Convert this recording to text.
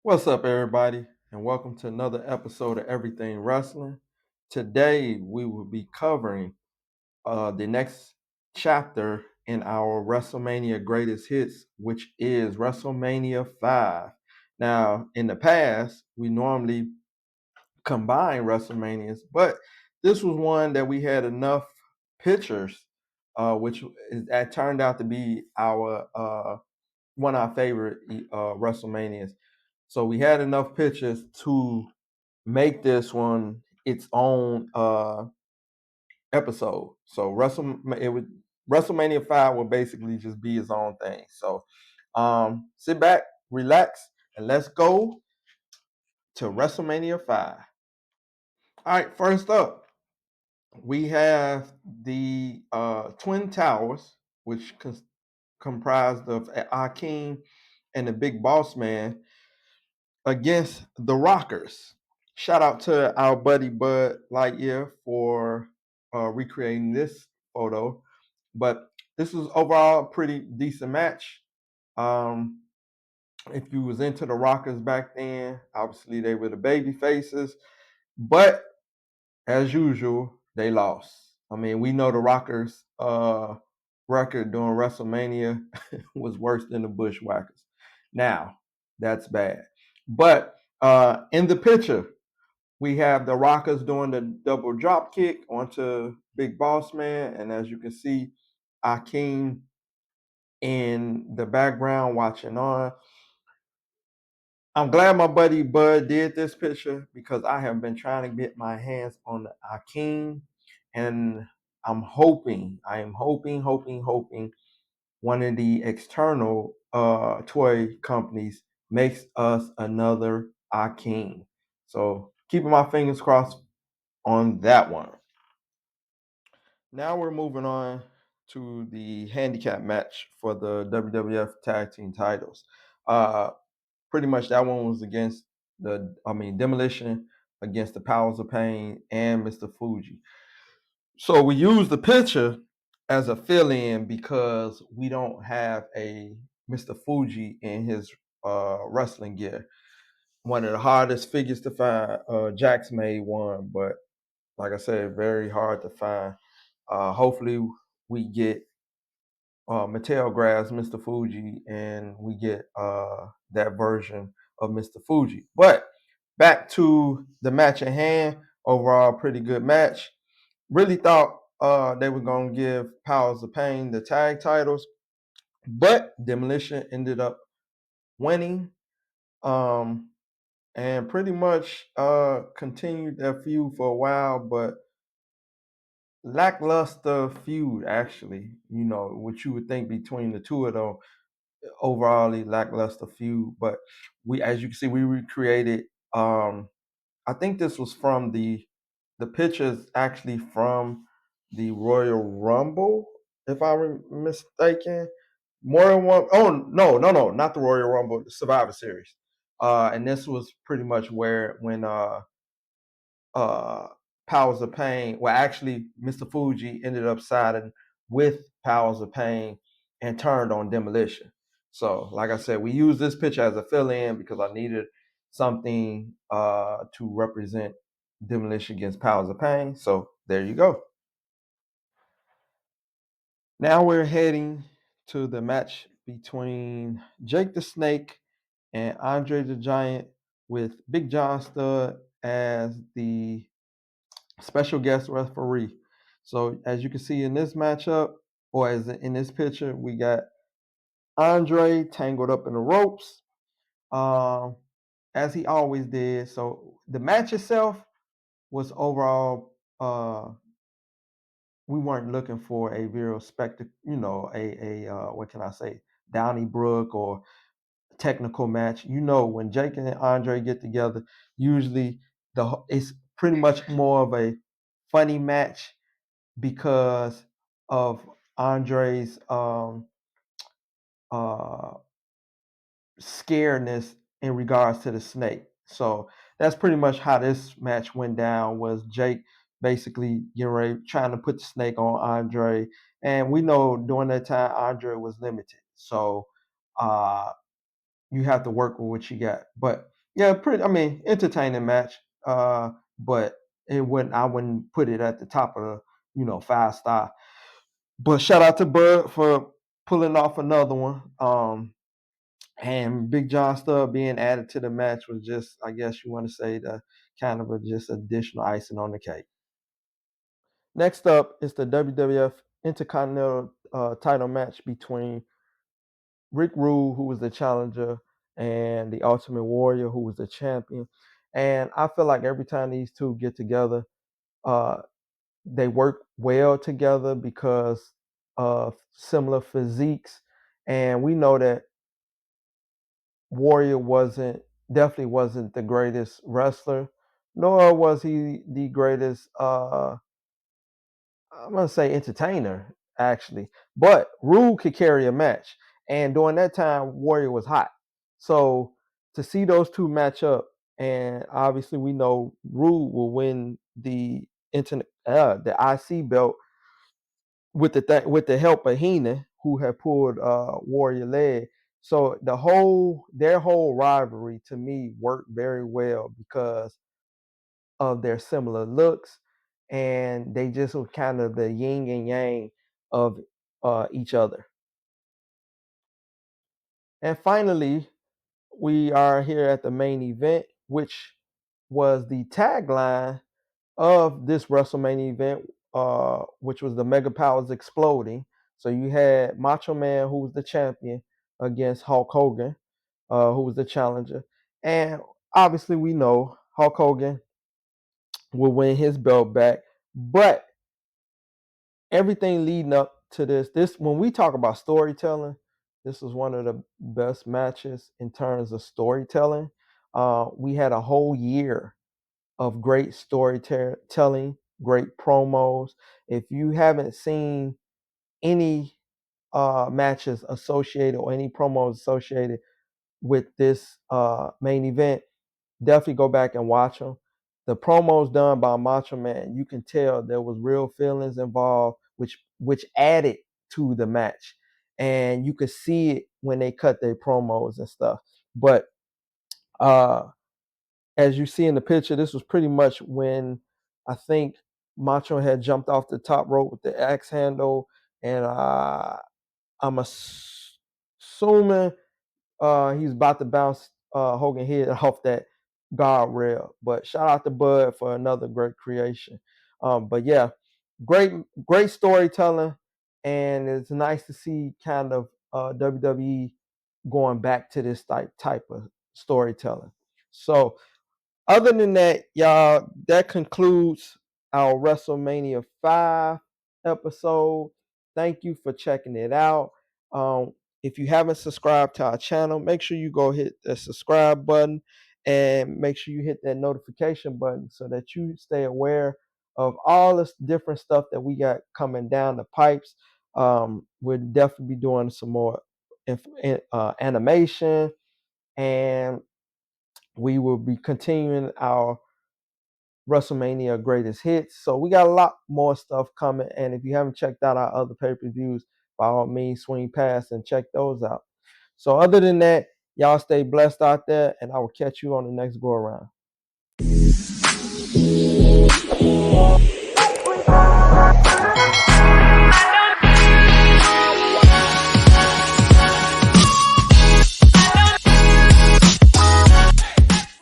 What's up, everybody, and welcome to another episode of Everything Wrestling. Today, we will be covering the next chapter in our WrestleMania Greatest Hits, which is WrestleMania 5. Now, in the past, we normally combine WrestleManias, but this was one that we had enough pictures, that turned out to be our one of our favorite WrestleManias. So we had enough pictures to make this one its own episode. So WrestleMania 5 will basically just be its own thing. So sit back, relax, and let's go to WrestleMania 5. All right, first up, we have the Twin Towers, which comprised of Akeem and the Big Boss Man against the Rockers. Shout out to our buddy Bud Lightyear for recreating this photo. But this was overall a pretty decent match. Um, if you was into the Rockers back then, obviously they were the baby faces. But as usual, they lost. I mean, we know the Rockers record during WrestleMania was worse than the Bushwhackers. Now, that's bad. But in the picture, we have the Rockers doing the double drop kick onto Big Boss Man. And as you can see, Akeem in the background watching on. I'm glad my buddy Bud did this picture because I have been trying to get my hands on the Akeem. And I am hoping one of the external toy companies makes us another Akeem. So keeping my fingers crossed on that one. Now we're moving on to the handicap match for the WWF Tag Team titles. Uh, Pretty much that one was against Demolition against the Powers of Pain and Mr. Fuji. So we use the picture as a fill-in because we don't have a Mr. Fuji in his wrestling gear. One of the hardest figures to find. Jax made one, but like I said, very hard to find. Hopefully, we get Mattel grabs Mr. Fuji and we get that version of Mr. Fuji. But back to the match at hand. Overall, pretty good match. Really thought they were going to give Powers of Pain the tag titles, but Demolition ended up winning and pretty much continued their feud for a while, but lackluster feud, actually. You know, what you would think between the two of them, overall lackluster feud. But as you can see, we recreated. I think this was from the pictures actually from the Royal Rumble, if I'm mistaken. More than one. Oh no, not the Royal Rumble, the Survivor Series. And this was pretty much where when uh Powers of Pain, well, actually, Mr. Fuji ended up siding with Powers of Pain and turned on Demolition. So, like I said, we used this picture as a fill-in because I needed something to represent Demolition against Powers of Pain. So there you go. Now we're heading to the match between Jake the Snake and Andre the Giant with Big John Studd as the special guest referee. So as you can see in this matchup, or as in this picture, we got Andre tangled up in the ropes, um, as he always did. So the match itself was overall, we weren't looking for a real spectacle, what can I say, Donnybrook or technical match. You know, when Jake and Andre get together, usually it's pretty much more of a funny match because of Andre's uh, scaredness in regards to the snake. So that's pretty much how this match went down. Was Jake basically getting ready, trying to put the snake on Andre, and we know during that time Andre was limited. So uh, you have to work with what you got. But Yeah, pretty. I mean, entertaining match. But it wouldn't. I wouldn't put it at the top of the 5 star. But shout out to Bud for pulling off another one. And Big John Studd being added to the match was just, I guess you want to say, the kind of just additional icing on the cake. Next up is the WWF Intercontinental title match between Rick Rude, who was the challenger, and the Ultimate Warrior, who was the champion. And I feel like every time these two get together, uh, they work well together because of similar physiques. And we know that Warrior definitely wasn't the greatest wrestler, nor was he the greatest I'm gonna say entertainer, actually. But Rude could carry a match. And during that time, Warrior was hot. So to see those two match up, and obviously we know Rude will win the IC belt with with the help of Heenan, who had pulled Warrior leg. So their whole rivalry to me worked very well because of their similar looks, and they just were kind of the yin and yang of each other. And finally, we are here at the main event, which was the tagline of this WrestleMania event, which was the Mega Powers exploding. So you had Macho Man, who was the champion, against Hulk Hogan, who was the challenger. And obviously, we know Hulk Hogan will win his belt back. But everything leading up to this when we talk about storytelling, this was one of the best matches in terms of storytelling. We had a whole year of great storytelling, great promos. If you haven't seen any matches associated or any promos associated with this main event, definitely go back and watch them. The promos done by Macho Man, you can tell there was real feelings involved, which added to the match, and you could see it when they cut their promos and stuff. But uh, as you see in the picture, this was pretty much when I think Macho had jumped off the top rope with the axe handle, and I'm assuming he's about to bounce Hogan head off that guardrail. But shout out to Bud for another great creation. But yeah, great storytelling, and it's nice to see kind of WWE going back to this type of storytelling. So other than that, y'all, that concludes our WrestleMania 5 episode. Thank you for checking it out. Um, if you haven't subscribed to our channel, make sure you go hit the subscribe button and make sure you hit that notification button so that you stay aware of all this different stuff that we got coming down the pipes. We'll definitely be doing some more animation, and we will be continuing our WrestleMania greatest hits. So we got a lot more stuff coming. And if you haven't checked out our other pay-per-views, by all means, swing past and check those out. So other than that, y'all stay blessed out there, and I will catch you on the next go around.